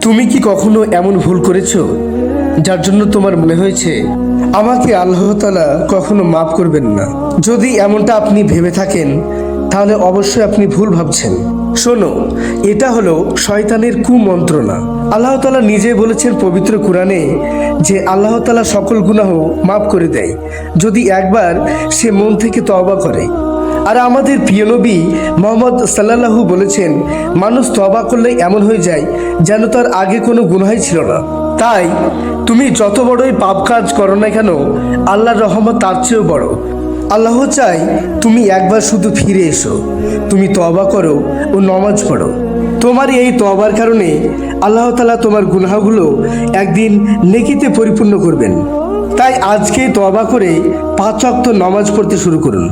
তুমি কি কখনো এমন ভুল করেছো যার জন্য তোমার মনে হয়েছে আমাকে আল্লাহ তাআলা কখনো মাফ করবেন না? যদি এমনটা আপনি ভেবে থাকেন তাহলে অবশ্যই আপনি ভুল ভাবছেন। শোনো, এটা হলো শয়তানের কুমন্ত্রণা। আল্লাহ তাআলা নিজে বলেছেন পবিত্র কোরআনে যে আল্লাহ তাআলা সকল গুনাহ মাফ করে দেয় যদি একবার সে মন থেকে তওবা করে। আর আমাদের প্রিয় নবী মুহাম্মদ সাল্লাল্লাহু বলেছেন, মানুষ তওবা করলে এমন হয়ে যায় যেন তার আগে কোনো গুনাহই ছিল না। তাই তুমি যত বড়ই পাপ কাজ করো না কেন, আল্লাহর রহমত তার চেয়েও বড়। আল্লাহ চাই তুমি একবার শুধু ফিরে এসো, তুমি তওবা করো ও নামাজ পড়ো। তোমার এই তওবার কারণে আল্লাহ তাআলা তোমার গুনাহগুলো একদিন নেকিতে পরিপূর্ণ করবেন। তাই আজকে তওবা করে 5 ওয়াক্ত নামাজ পড়তে শুরু করুন।